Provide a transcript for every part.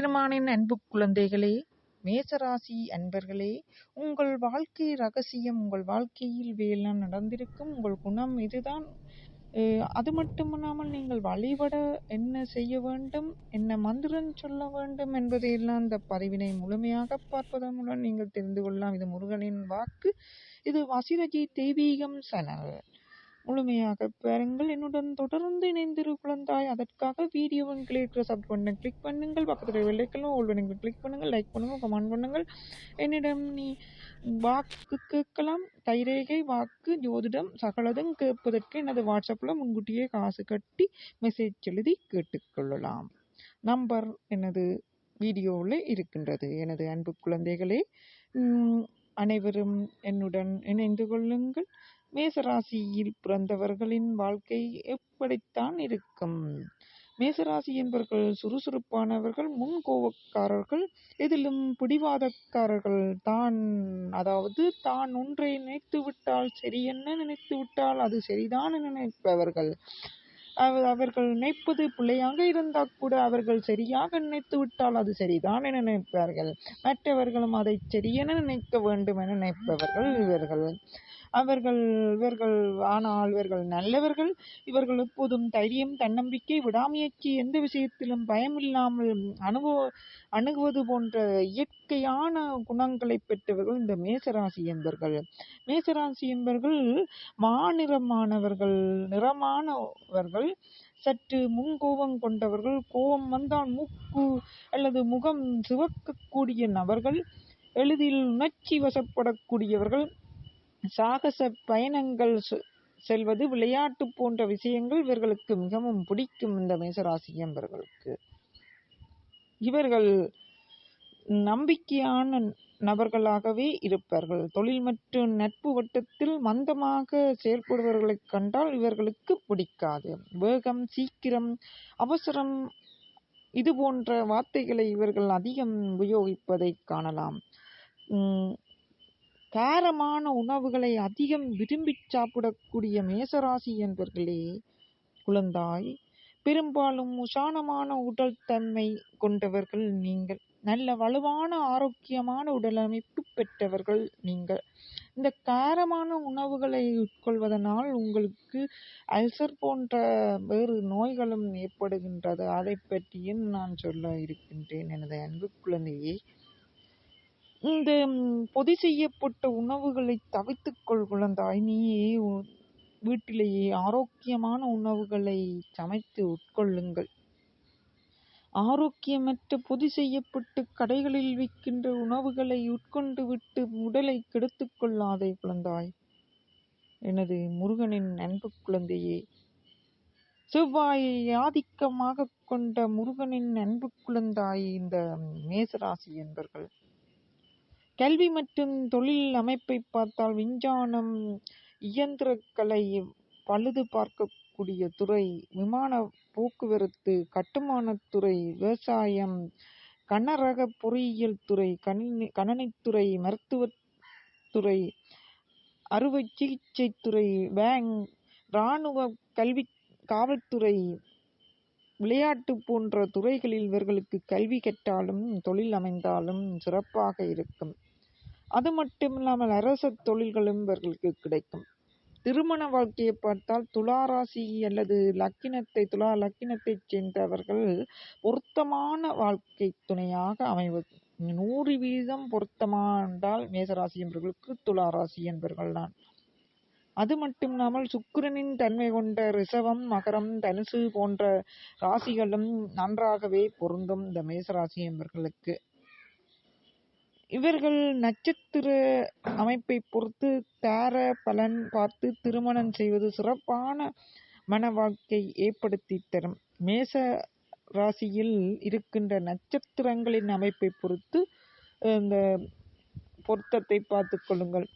சிவபெருமானின் அன்பு குழந்தைகளே, மேசராசி அன்பர்களே, உங்கள் வாழ்க்கை ரகசியம் உங்கள் வாழ்க்கையில் வேலாம் நடந்திருக்கும். உங்கள் குணம் இதுதான். அது மட்டுமல்லாமல் நீங்கள் வழிபட என்ன செய்ய வேண்டும், என்ன மந்திரம் சொல்ல வேண்டும் என்பதையெல்லாம் இந்த பதிவினை முழுமையாக பார்ப்பதன் மூலம் நீங்கள் தெரிந்து கொள்ளலாம். இது முருகனின் வாக்கு. இது வசிரஜி தெய்வீகம் சேனல். முழுமையாக பாருங்கள். என்னுடன் தொடர்ந்து இணைந்திரு குழந்தாய். அதற்காக வீடியோவின் கிளிக் சப் பண்ண கிளிக் பண்ணுங்கள். பக்கத்தில் வெள்ளைக்கெல்லாம் ஓல் பண்ணுங்கள், கிளிக் பண்ணுங்கள், லைக் பண்ணுங்கள், கமெண்ட் பண்ணுங்கள். என்னிடம் நீ வாக்கு கேட்கலாம். கைரேகை, வாக்கு, ஜோதிடம் சகலதும் கேட்பதற்கு எனது வாட்ஸ்அப்பில் முன்கூட்டியே காசு கட்டி மெசேஜ் எழுதி கேட்டுக்கொள்ளலாம். நம்பர் எனது வீடியோவில் இருக்கின்றது. எனது அன்பு குழந்தைகளே, அனைவரும் என்னுடன் இணைந்து கொள்ளுங்கள். மேசராசியில் பிறந்தவர்களின் வாழ்க்கை எப்படித்தான் இருக்கும்? மேசராசி என்பவர்கள் சுறுசுறுப்பானவர்கள், முன்கோபக்காரர்கள், எதிலும் பிடிவாதக்காரர்கள். தான் ஒன்றை நினைத்து விட்டால் சரியென நினைத்து விட்டால் அது சரிதான் நினைப்பவர்கள். அவர்கள் நினைப்பது பிள்ளையாக இருந்தால் கூட அவர்கள் சரியாக நினைத்து விட்டால் அது சரிதான் என நினைப்பார்கள். மற்றவர்களும் அதை சரியென நினைக்க வேண்டும் என நினைப்பவர்கள் இவர்கள். ஆனால் இவர்கள் நல்லவர்கள். இவர்கள் எப்போதும் தைரியம், தன்னம்பிக்கை, விடாமுயற்சி, எந்த விஷயத்திலும் பயமில்லாமல் அணுகுவது போன்ற இயற்கையான குணங்களை பெற்றவர்கள் இந்த மேசராசி என்பர்கள். மேசராசி என்பர்கள் நிறமானவர்கள், சற்று முன்கோபம் கொண்டவர்கள், கோபம் வந்தால் மூக்கு அல்லது முகம் சிவக்கக்கூடிய நபர்கள், எளிதில் உணர்ச்சி வசப்படக்கூடியவர்கள், சாகச பயணங்கள் செல்வது, விளையாட்டு போன்ற விஷயங்கள் இவர்களுக்கு மிகவும் பிடிக்கும். இந்த மேசராசி என்பவர்களுக்கு இவர்கள் நம்பிக்கையான நபர்களாகவே இருப்பார்கள். தொழில் மற்றும் நட்பு வட்டத்தில் மந்தமாக செயல்படுபவர்களை கண்டால் இவர்களுக்கு பிடிக்காது. வேகம், சீக்கிரம், அவசரம் இது போன்ற வார்த்தைகளை இவர்கள் அதிகம் உபயோகிப்பதை காணலாம். காரமான உணவுகளை அதிகம் விரும்பி சாப்பிடக்கூடிய மேசராசி என்பவர்களே குழந்தாய், பெரும்பாலும் உஷானமான உடல் தன்மை கொண்டவர்கள் நீங்கள். நல்ல வலுவான ஆரோக்கியமான உடல் அமைப்பு பெற்றவர்கள் நீங்கள். இந்த காரமான உணவுகளை உட்கொள்வதனால் உங்களுக்கு அல்சர் போன்ற வேறு நோய்களும் ஏற்படுகின்றது. அதை பற்றியும் நான் சொல்ல இருக்கின்றேன். எனது அன்பு குழந்தையே, இந்த பொதி செய்யப்பட்ட உணவுகளை தவிர்த்துக்கொள் குழந்தாய். நீயே வீட்டிலேயே ஆரோக்கியமான உணவுகளை சமைத்து உட்கொள்ளுங்கள். ஆரோக்கியமற்ற பொதி செய்யப்பட்டு கடைகளில் விற்கின்ற உணவுகளை உட்கொண்டு விட்டு உடலை கெடுத்துக் கொள்ளாதே குழந்தாய். எனது முருகனின் அன்பு குழந்தையே, செவ்வாயை ஆதிக்கமாக கொண்ட முருகனின் அன்பு குழந்தாய் இந்த மேசராசி என்பர்கள். கல்வி மற்றும் தொழில் அமைப்பை பார்த்தால் விஞ்ஞானம், இயந்திரக்கலை, பழுது பார்க்கக்கூடிய துறை, விமான போக்குவரத்து, கட்டுமானத்துறை, விவசாயம், கனரக பொறியியல் துறை, கணனித்துறை, மருத்துவத்துறை, அறுவை சிகிச்சை துறை, பேங்க், இராணுவ, கல்வி, காவல்துறை, விளையாட்டு போன்ற துறைகளில் இவர்களுக்கு கல்வி கற்றாலும் தொழில் அமைந்தாலும் சிறப்பாக இருக்கும். அது மட்டுமில்லாமல் அரச தொழில்களும் இவர்களுக்கு கிடைக்கும். திருமண வாழ்க்கையை பார்த்தால் துளாராசி அல்லது துலா லக்கினத்தைச் சேர்ந்தவர்கள் பொருத்தமான வாழ்க்கை துணையாக அமைவது 100% பொருத்தமானால் மேசராசி என்பவர்களுக்கு துளாராசி என்பவர்கள் தான். அது மட்டுமில்லாமல் சுக்கிரனின் தன்மை கொண்ட ரிஷபம், மகரம், தனுசு போன்ற ராசிகளும் நன்றாகவே பொருந்தும் இந்த மேசராசி என்பவர்களுக்கு. இவர்கள் நட்சத்திர அமைப்பை பொறுத்து தார பலன் பார்த்து திருமணம் செய்வது சிறப்பான மன வாழ்க்கை ஏற்படுத்தி தரும். மேச ராசியில் இருக்கின்ற நட்சத்திரங்களின் அமைப்பை பொறுத்து இந்த பொருத்தத்தை பார்த்து கொள்ளுங்கள்.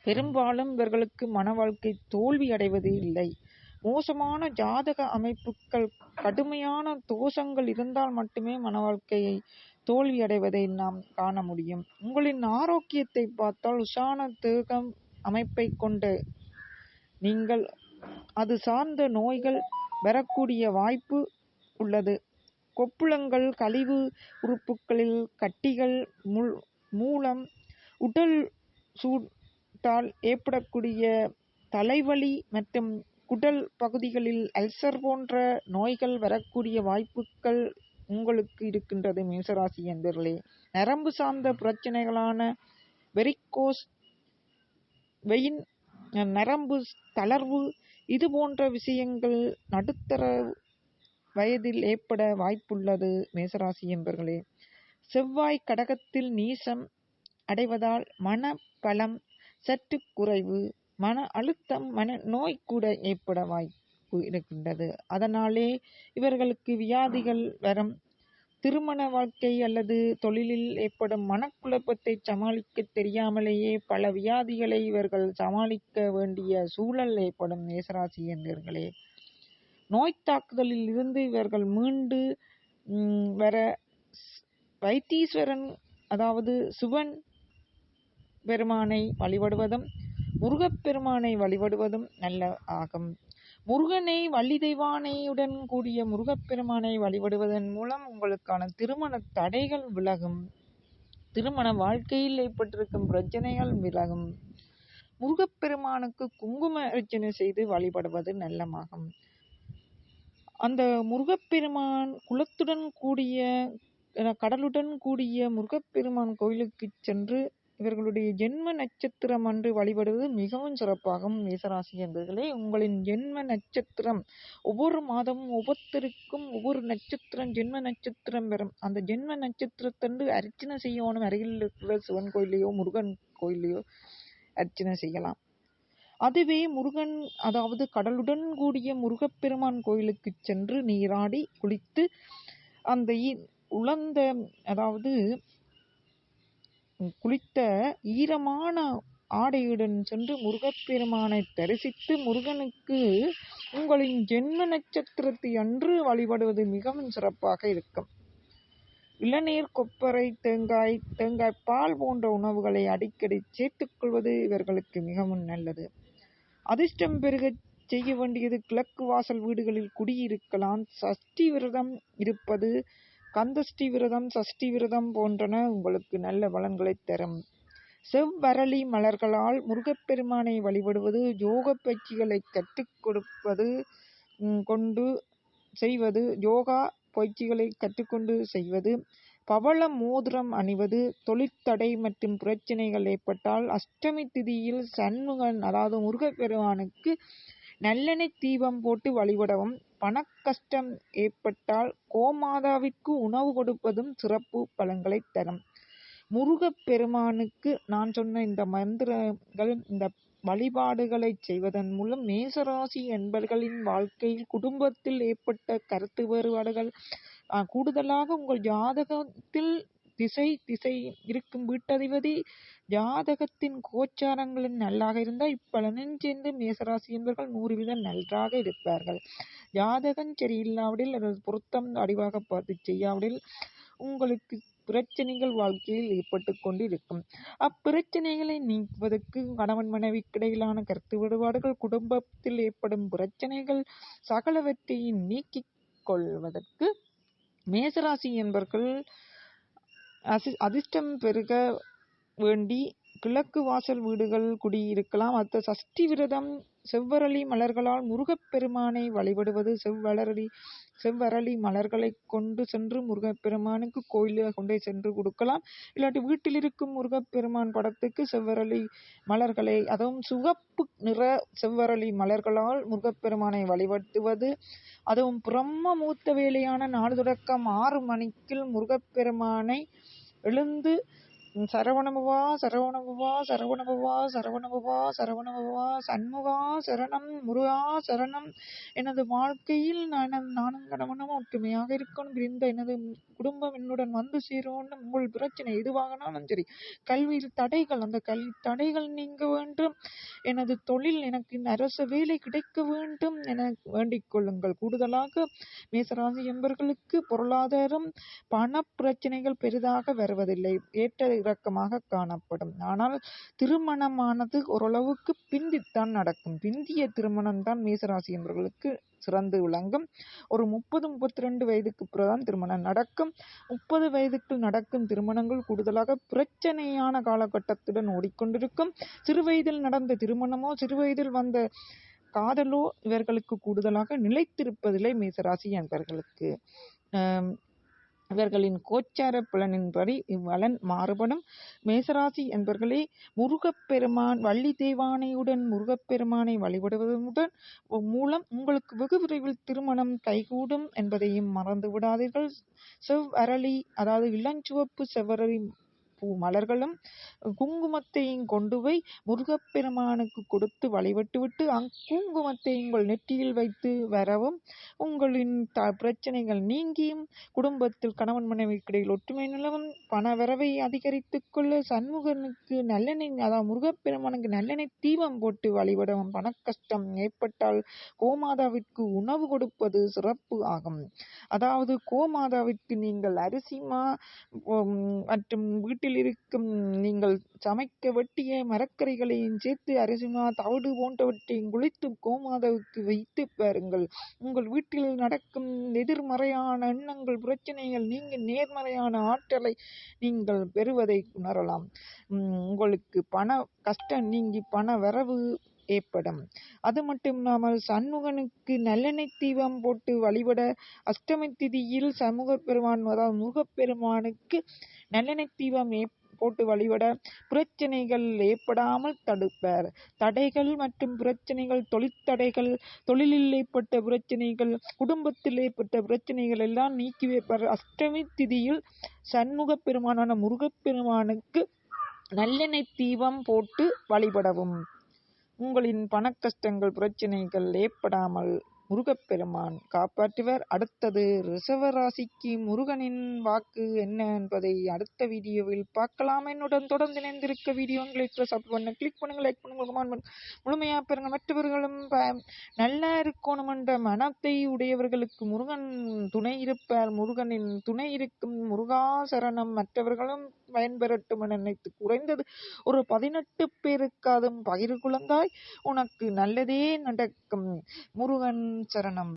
பெரும்பாலும் இவர்களுக்கு மன வாழ்க்கை தோல்வி அடைவது இல்லை. மோசமான ஜாதக அமைப்புகள், கடுமையான தோஷங்கள் இருந்தால் மட்டுமே மன வாழ்க்கையை தோல்வி அடைவதை நாம் காண முடியும். உங்களின் ஆரோக்கியத்தை பார்த்தால் உஷான தேகம் அமைப்பை கொண்ட நீங்கள் அது சார்ந்த நோய்கள் வரக்கூடிய வாய்ப்பு உள்ளது. கொப்புளங்கள், கழிவு உறுப்புகளில் கட்டிகள் மூலம் உடல் சூட்டால் ஏற்படக்கூடிய தலைவலி மற்றும் குடல் பகுதிகளில் அல்சர் போன்ற நோய்கள் வரக்கூடிய வாய்ப்புகள் உங்களுக்கு இருக்கின்றது மேசராசி என்பவர்களே. நரம்பு சார்ந்த பிரச்சனைகளான வெரிகோஸ் வெயின், நரம்பு தளர்வு இது போன்ற விஷயங்கள் நடுத்தர வயதில் ஏற்பட வாய்ப்புள்ளது மேசராசி என்பவர்களே. செவ்வாய் கடகத்தில் நீசம் அடைவதால் மன பலம் சற்று குறைவு, மன அழுத்தம், மன நோய் கூட ஏற்பட வாய்ப்பு இருக்கின்றது. அதனாலே இவர்களுக்கு வியாதிகள் வரும். திருமண வாழ்க்கை அல்லது தொழிலில் ஏற்படும் மனக்குழப்பத்தை சமாளிக்க தெரியாமலேயே பல வியாதிகளை இவர்கள் சமாளிக்க வேண்டிய சூழல் ஏற்படும் மேசராசி என்பவர்களே. நோய் தாக்குதலில் இருந்து இவர்கள் மீண்டு வர வைத்தீஸ்வரன் அதாவது சிவன் பெருமானை வழிபடுவதும் முருகப்பெருமானை வழிபடுவதும் நல்ல ஆகும். முருகனை வள்ளி தெய்வானையுடன் கூடிய முருகப்பெருமானை வழிபடுவதன் மூலம் உங்களுக்கான திருமண தடைகள் விலகும். திருமண வாழ்க்கையில் ஏற்பட்டிருக்கும் பிரச்சனைகள் விலகும். முருகப்பெருமானுக்கு குங்கும அர்ச்சனை செய்து வழிபடுவது நல்லமாகும். அந்த முருகப்பெருமான் குலத்துடன் கூடிய கடலுடன் கூடிய முருகப்பெருமான் கோயிலுக்கு சென்று இவர்களுடைய ஜென்ம நட்சத்திரம் அன்று வழிபடுவது மிகவும் சிறப்பாகும் மேசராசி என்பவர்களே. உங்களின் ஜென்ம நட்சத்திரம் ஒவ்வொரு மாதமும் ஒவ்வொருத்தருக்கும் ஒவ்வொரு நட்சத்திரம் ஜென்ம நட்சத்திரம் வரும். அந்த ஜென்ம நட்சத்திரத்தன்று அர்ச்சனை செய்யணும். அருகில் இருக்கிற சிவன் கோயிலையோ முருகன் கோயிலையோ அர்ச்சனை செய்யலாம். அதுவே முருகன் அதாவது கடலுடன் கூடிய முருகப்பெருமான் கோயிலுக்கு சென்று நீராடி குளித்து அந்த உலர்ந்த அதாவது குளித்த ஈரமான ஆடையுடன் சென்று முருகப்பெருமானை தரிசித்து முருகனுக்கு உங்களின் ஜென்ம நட்சத்திரத்தை அன்று வழிபடுவது மிகவும் சிறப்பாக இருக்கும். இளநீர், கொப்பரை, தேங்காய் பால் போன்ற உணவுகளை அடிக்கடி சேர்த்துக்கொள்வது இவர்களுக்கு மிகவும் நல்லது. அதிர்ஷ்டம் பெருக செய்ய வேண்டியது கிழக்கு வாசல் வீடுகளில் குடியிருக்கலாம். சஷ்டி விரதம் இருப்பது, கந்தஷ்டி விரதம், சஷ்டி விரதம் போன்றன உங்களுக்கு நல்ல பலன்களை தரும். செவ்வரளி மலர்களால் முருகப்பெருமானை வழிபடுவது, யோக பயிற்சிகளை கற்றுக் கொடுப்பது கொண்டு செய்வது, யோகா பயிற்சிகளை கற்றுக்கொண்டு செய்வது, பவள மோதிரம் அணிவது, தொழிற்தடை மற்றும் பிரச்சனைகள் ஏற்பட்டால் அஷ்டமி திதியில் சண்முகன் அதாவது முருகப்பெருமானுக்கு நல்லெண்ணெய் தீபம் போட்டு வழிபடவும், பணக்கஷ்டம் ஏற்பட்டால் கோமாதாவிற்கு உணவு கொடுப்பதும் சிறப்பு பலன்களை தரும். முருகப்பெருமானுக்கு நான் சொன்ன இந்த மந்திரங்கள் இந்த வழிபாடுகளை செய்வதன் மூலம் மேசராசி என்பர்களின் வாழ்க்கையில் குடும்பத்தில் ஏற்பட்ட கருத்து வேறுபாடுகள் கூடுதலாக உங்கள் ஜாதகத்தில் திசை இருக்கும் வீட்டதிபதி ஜாதகத்தின் கோச்சாரங்களின் நல்லாக இருந்தால் இப்பலனும் சேர்ந்து மேசராசி என்பவர்கள் 100% நன்றாக இருப்பார்கள். ஜாதகம் சரியில்லாவிடில் அல்லது பொருத்தம் அடிவாக பார்த்து செய்யாவிடில் உங்களுக்கு பிரச்சனைகள் வாழ்க்கையில் ஏற்பட்டு கொண்டு இருக்கும். அப்பிரச்சனைகளை நீக்குவதற்கு கணவன் மனைவிக்கு இடையிலான கருத்து வேறுபாடுகள், குடும்பத்தில் ஏற்படும் பிரச்சனைகள் சகலவற்றையும் நீக்கிக் கொள்வதற்கு மேசராசி என்பவர்கள் அதிர்ஷ்டம் பெருக வேண்டி கிழக்கு வாசல் வீடுகள் குடியிருக்கலாம். அடுத்த சஷ்டி விரதம், செவ்வரளி மலர்களால் முருகப்பெருமானை வழிபடுவது, செவ்வரளி மலர்களை கொண்டு சென்று முருகப்பெருமானுக்கு கோயிலில் கொண்டே சென்று கொடுக்கலாம். இல்லாட்டி வீட்டில் இருக்கும் முருகப்பெருமான் படத்துக்கு செவ்வரளி மலர்களை அதுவும் சிவப்பு நிற செவ்வரளி மலர்களால் முருகப்பெருமானை வழிபடுத்துவது, அதுவும் பிரம்ம மூத்த வேலையான 4 தொடக்கம் 6 மணிக்கு முருகப்பெருமானை எழுந்து சரவணபவா சரவணபவா சரவணபவா சரவணபவா சரவணபவா சண்முகா சரணம் முருகா சரணம், எனது வாழ்க்கையில் நானும் கணவனும் ஒற்றுமையாக இருக்கணும், இருந்த எனது குடும்பம் என்னுடன் வந்து சேரணும், உங்கள் பிரச்சனை எதுவாகனாலும் சரி, கல்வியில் தடைகள் அந்த கல்வி தடைகள் நீங்க வேண்டும், எனது தொழில் எனக்கு அரச வேலை கிடைக்க வேண்டும் என வேண்டிக் கொள்ளுங்கள். கூடுதலாக மேசராசி என்பவர்களுக்கு பொருளாதாரம் பண பிரச்சனைகள் பெரிதாக வருவதில்லை. ஏற்ற இறக்கமாக காணப்படும். ஆனால் திருமணமானது ஓரளவுக்கு பிந்தித்தான் நடக்கும். பிந்திய திருமணம் தான் மேசராசி என்பவர்களுக்கு சிறந்து விளங்கும். ஒரு 30-32 வயதுக்கு பிறகுதான் திருமணம் நடக்கும். 30 வயதுக்குள் நடக்கும் திருமணங்கள் கூடுதலாக பிரச்சனையான காலகட்டத்துடன் ஓடிக்கொண்டிருக்கும். சிறு வயதில் நடந்த திருமணமோ சிறுவயதில் வந்த காதலோ இவர்களுக்கு கூடுதலாக நிலைத்திருப்பதில்லை மேசராசி என்பவர்களுக்கு. இவர்களின் கோச்சார பலனின்படி இவ்வலன் மாறுபடும். மேசராசி என்பர்களே, முருகப்பெருமான் வள்ளி தேவானையுடன் முருகப்பெருமானை வழிபடுவதன் மூலம் உங்களுக்கு வெகு விரைவில் திருமணம் கைகூடும் என்பதையும் மறந்து விடாதீர்கள். செவ்வரளி, அதாவது இளஞ்சிவப்பு செவ்வரளி பூ மலர்களும் குங்குமத்தையும் கொண்டு போய் முருகப்பெருமானுக்கு கொடுத்து வழிபட்டுவிட்டு குங்குமத்தை உங்கள் நெற்றியில் வைத்து வரவும் உங்களின் பிரச்சனைகள் நீங்கியும் குடும்பத்தில் கணவன் மனைவிக்கிடையில் ஒற்றுமை நிலவும் பண வரவை அதிகரித்துக் கொள்ள சண்முகனுக்கு நல்லெண்ணெய், அதாவது முருகப்பெருமானுக்கு நல்லெண்ணெய் தீபம் போட்டு வழிபடவும் பண கஷ்டம் ஏற்பட்டால் கோமாதாவிற்கு உணவு கொடுப்பது சிறப்பு ஆகும். அதாவது கோமாதாவிற்கு நீங்கள் அரிசிமா மற்றும் வீட்டில் இருக்கும் நீங்கள் சமைக்க வெட்டிய மரக்கறிகளையும் சேர்த்து அரிசிமா தவிடு போன்றவற்றையும் குளித்து கோமாதாவுக்கு வைத்து பாருங்கள். உங்கள் வீட்டில் நடக்கும் எதிர்மறையான எண்ணங்கள் பிரச்சனைகள் நீங்க நேர்மறையான ஆற்றலை நீங்கள் பெறுவதை உணரலாம். உங்களுக்கு பண கஷ்டம் நீங்கி பண வரவு ஏற்படும். அது மட்டும் இல்லாமல் சண்முகனுக்கு நல்லெண்ணெய் தீபம் போட்டு வழிபட அஷ்டமி திதியில் சமூக பெருமான், அதாவது முருகப்பெருமானுக்கு நல்லெண்ணெய் தீபம் போட்டு வழிபட பிரச்சனைகள் ஏற்படாமல் தடுப்பார். தடைகள் மற்றும் பிரச்சனைகள், தொழிற்தடைகள், தொழிலில் ஏற்பட்ட பிரச்சனைகள், குடும்பத்தில் ஏற்பட்ட பிரச்சனைகள் எல்லாம் நீக்கி வைப்பார். அஷ்டமி திதியில் சண்முக பெருமானான முருகப்பெருமானுக்கு நல்லெண்ணெய் தீபம் போட்டு வழிபடவும் உங்களின் பணக்கஷ்டங்கள் பிரச்சனைகள் ஏற்படாமல் முருகப்பெருமான் காப்பாற்றுவர். அடுத்தது ரிஷபராசிக்கு முருகனின் வாக்கு என்ன என்பதை அடுத்த வீடியோவில் பார்க்கலாம். என்னுடன் தொடர்ந்து இணைந்திருக்க வீடியோ உங்களுக்கு சப்போர்ட் பண்ண கிளிக் பண்ணுங்க, லைக் பண்ணுங்க, கமெண்ட் பண்ணுங்க, முழுமையா பெறுங்க. மற்றவர்களும் நல்லா இருக்கணும் என்ற மனத்தை உடையவர்களுக்கு முருகன் துணை இருப்பார். முருகனின் துணை இருக்கும். முருகாசரணம் மற்றவர்களும் பயன்பெறட்டும் என நினைத்து குறைந்தது ஒரு 18 பேருக்காதும் பகிர் குழந்தாய், உனக்கு நல்லதே நடக்கும். முருகன் சரணம்.